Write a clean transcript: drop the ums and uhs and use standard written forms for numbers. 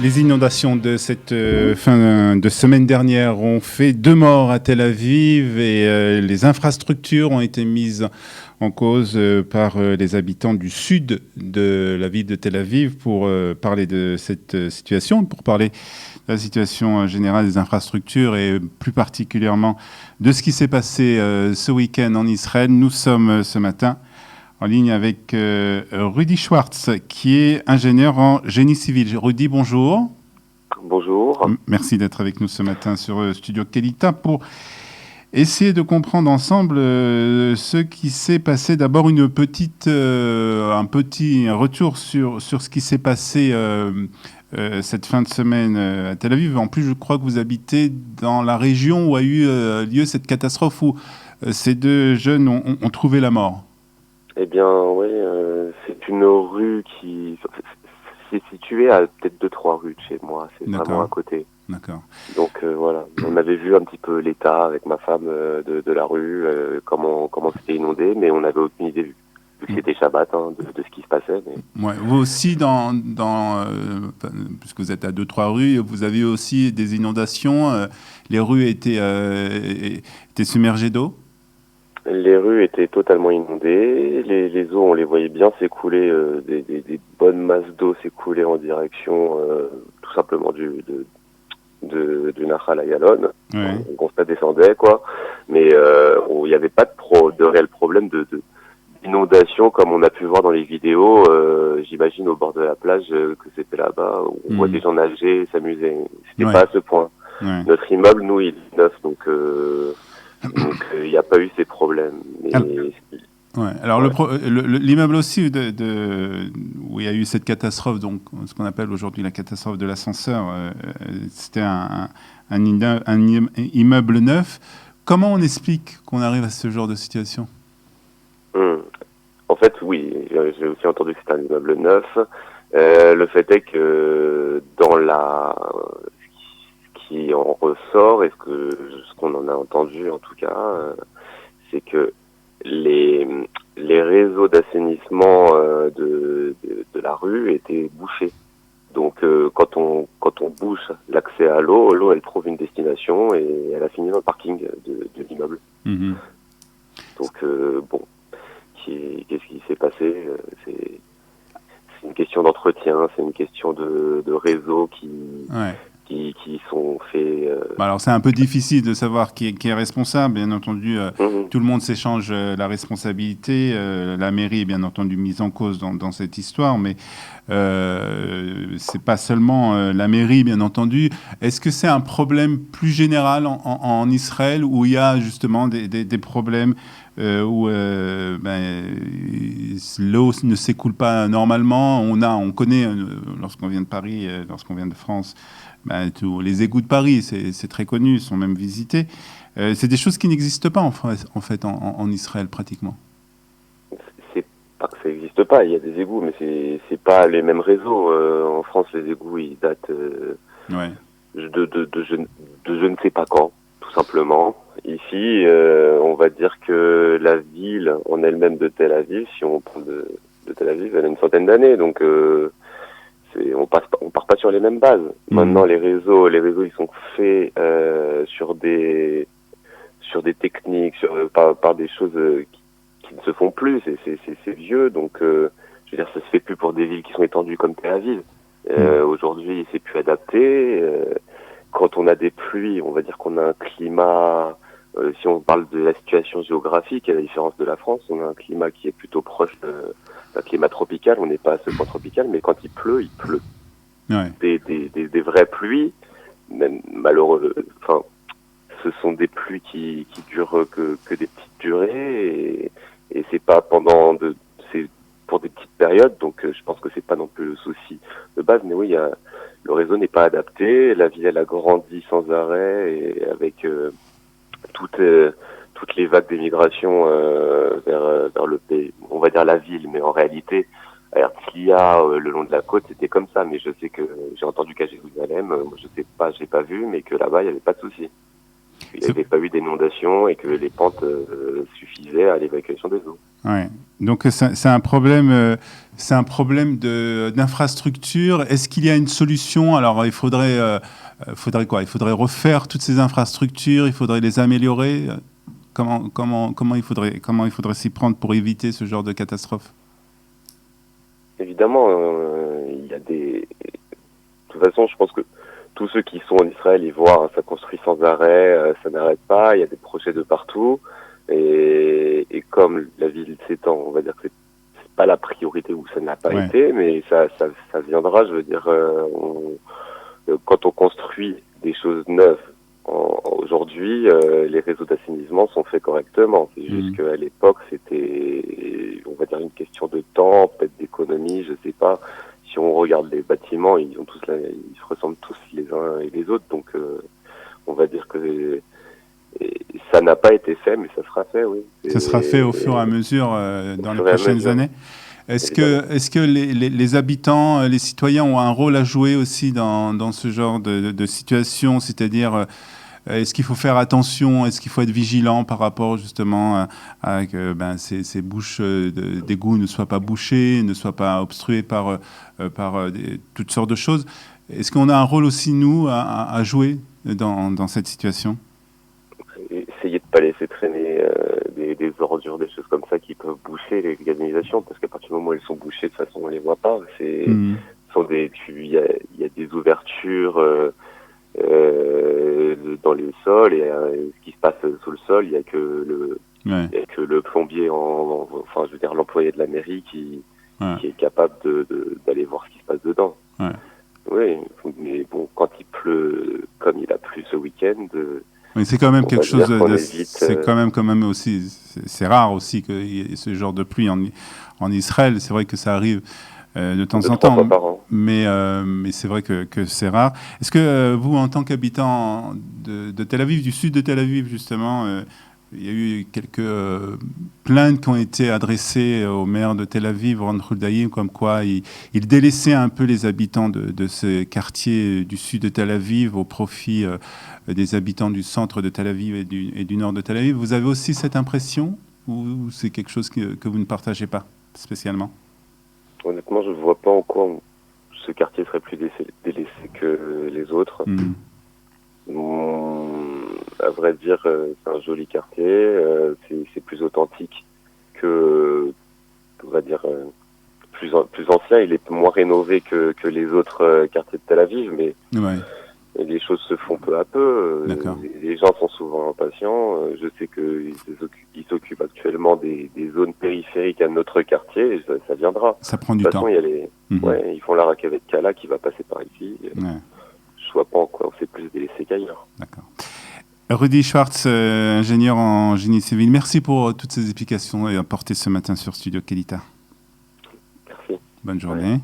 Les inondations de cette fin de semaine dernière ont fait 2 morts à Tel Aviv et les infrastructures ont été mises en cause par les habitants du sud de la ville de Tel Aviv pour parler de cette situation, pour parler de la situation générale des infrastructures et plus particulièrement de ce qui s'est passé ce week-end en Israël. Nous sommes ce matin en ligne avec Rudy Schwartz, qui est ingénieur en génie civil. Rudy, bonjour. Bonjour. Merci d'être avec nous ce matin sur Studio Kelita pour essayer de comprendre ensemble ce qui s'est passé. D'abord, un retour sur ce qui s'est passé cette fin de semaine à Tel Aviv. En plus, je crois que vous habitez dans la région où a eu lieu cette catastrophe où ces 2 jeunes ont trouvé la mort. Eh bien, oui, c'est une rue qui c'est situé à peut-être 2-3 rues de chez moi. C'est vraiment à côté. D'accord. Donc voilà, on avait vu un petit peu l'état avec ma femme de la rue, comment c'était inondé, mais on n'avait aucune idée vu que c'était Shabbat de ce qui se passait. Mais... Ouais, vous aussi, puisque vous êtes à 2-3 rues, vous avez aussi des inondations. Les rues étaient submergées d'eau. Les rues étaient totalement inondées, les eaux, on les voyait bien s'écouler, des bonnes masses d'eau s'écouler en direction tout simplement du Nahal Ayalon. Ouais. Donc ça descendait, quoi. Mais il n'y avait pas de réel problème d'inondation comme on a pu voir dans les vidéos, j'imagine au bord de la plage que c'était là-bas, où on voit des gens nager, s'amuser. C'était pas à ce point. Ouais. Notre immeuble, nous, il est neuf, donc il n'y a pas eu ces problèmes. Mais... Alors l'immeuble aussi où il y a eu cette catastrophe, donc ce qu'on appelle aujourd'hui la catastrophe de l'ascenseur, c'était un immeuble neuf. Comment on explique qu'on arrive à ce genre de situation ? En fait, oui, j'ai aussi entendu que c'était un immeuble neuf. Le fait est que ce qui en ressort, et ce qu'on en a entendu en tout cas, c'est que les réseaux d'assainissement de la rue étaient bouchés. Donc quand on bouche l'accès à l'eau elle trouve une destination et elle a fini dans le parking de l'immeuble. Mmh. Donc bon, qu'est-ce qui s'est passé ? C'est une question d'entretien, c'est une question de réseaux qui sont faits... Alors c'est un peu difficile de savoir qui est responsable. Bien entendu, tout le monde s'échange la responsabilité. La mairie est bien entendu mise en cause dans cette histoire, mais c'est pas seulement la mairie, bien entendu. Est-ce que c'est un problème plus général en Israël où il y a justement des problèmes où l'eau ne s'écoule pas normalement? On connaît, lorsqu'on vient de Paris, lorsqu'on vient de France, les égouts de Paris, c'est très connu, sont même visités. C'est des choses qui n'existent pas en Israël pratiquement. C'est pas que ça n'existe pas, il y a des égouts, mais c'est pas les mêmes réseaux. En France, les égouts, ils datent de je ne sais pas quand, tout simplement. Ici, on va dire que la ville en elle-même de Tel Aviv, si on prend de Tel Aviv, elle a une centaine d'années, donc on part pas sur les mêmes bases. Maintenant, les réseaux, ils sont faits sur des techniques, par des choses qui ne se font plus. C'est vieux, donc je veux dire, ça se fait plus pour des villes qui sont étendues comme Tel Aviv. Aujourd'hui, c'est plus adapté. Quand on a des pluies, on va dire qu'on a un climat. Si on parle de la situation géographique, à la différence de la France, on a un climat qui est plutôt proche d'un climat tropical. On n'est pas à ce point tropical, mais quand il pleut, il pleut. Ouais. Des vraies pluies, même malheureux. Enfin, ce sont des pluies qui durent que des petites durées, et c'est pas c'est pour des petites périodes. Donc, je pense que c'est pas non plus le souci de base. Mais oui, le réseau n'est pas adapté. La ville, elle a grandi sans arrêt, et avec toutes les vagues d'émigration vers le pays, on va dire la ville, mais en réalité, Herzliya, le long de la côte, c'était comme ça. Mais je sais que j'ai entendu qu'à Jérusalem, je sais pas, j'ai pas vu, mais que là-bas, il n'y avait pas de souci. qu'il n'y avait pas eu d'inondation et que les pentes suffisaient à l'évacuation des eaux. Ouais. Donc c'est un problème d'infrastructure. Est-ce qu'il y a une solution? Alors il faudrait quoi? Il faudrait refaire toutes ces infrastructures, il faudrait les améliorer. Comment il faudrait s'y prendre pour éviter ce genre de catastrophe? Évidemment, il y a des... De toute façon, je pense que tous ceux qui sont en Israël, ils voient, ça construit sans arrêt, ça n'arrête pas, il y a des projets de partout. Et comme la ville s'étend, on va dire que c'est pas la priorité ou ça n'a pas été, mais ça viendra, je veux dire, quand on construit des choses neuves, aujourd'hui, les réseaux d'assainissement sont faits correctement. C'est juste qu'à l'époque, c'était, on va dire, une question de temps, peut-être d'économie, je sais pas. Si on regarde les bâtiments, ils se ressemblent tous les uns et les autres, donc on va dire que ça n'a pas été fait, mais ça sera fait, oui. Ça sera fait au fur et à mesure dans les prochaines années. Est-ce que les habitants, les citoyens ont un rôle à jouer aussi dans ce genre de situation? C'est-à-dire, est-ce qu'il faut faire attention? Est-ce qu'il faut être vigilant par rapport justement à que ces bouches d'égout ne soient pas bouchées, ne soient pas obstruées par toutes sortes de choses? Est-ce qu'on a un rôle aussi, nous, à jouer dans cette situation? Essayer de ne pas laisser traîner des ordures, des choses comme ça qui peuvent boucher les canalisations, parce qu'à partir du moment où elles sont bouchées, de toute façon, on les voit pas. Il y a des ouvertures dans les sols, et ce qui se passe sous le sol, il y a que le plombier, enfin, je veux dire, l'employé de la mairie qui est capable d'aller voir ce qui se passe dedans. Ouais. Oui, mais bon, quand il pleut, comme il a plu ce week-end. Mais c'est quand même quelque chose c'est quand même aussi, c'est rare aussi qu'il y ait ce genre de pluie en Israël. C'est vrai que ça arrive de temps en temps, mais c'est vrai que c'est rare. Est-ce que vous, en tant qu'habitant de Tel Aviv, du sud de Tel Aviv justement, il y a eu quelques plaintes qui ont été adressées au maire de Tel Aviv, Ron Huldaïm, comme quoi il délaissait un peu les habitants de ce quartier du sud de Tel Aviv au profit des habitants du centre de Tel Aviv et du nord de Tel Aviv. Vous avez aussi cette impression, ou c'est quelque chose que vous ne partagez pas spécialement? Honnêtement, je ne vois pas en quoi ce quartier serait plus délaissé que les autres. À vrai dire, c'est un joli quartier, c'est plus authentique que, on va dire, plus ancien. Il est moins rénové que les autres quartiers de Tel Aviv, mais les choses se font peu à peu. Les gens sont souvent impatients. Je sais qu'ils s'occupent actuellement des zones périphériques à notre quartier, et ça viendra. Ça prend du temps. De toute façon, ils font la Rakavet Kala qui va passer par ici. Je vois pas en quoi on s'est plus délaissé qu'ailleurs. D'accord. Rudy Schwartz, ingénieur en génie civil, merci pour toutes ces explications et apportées ce matin sur Studio Kelita. Merci. Bonne journée.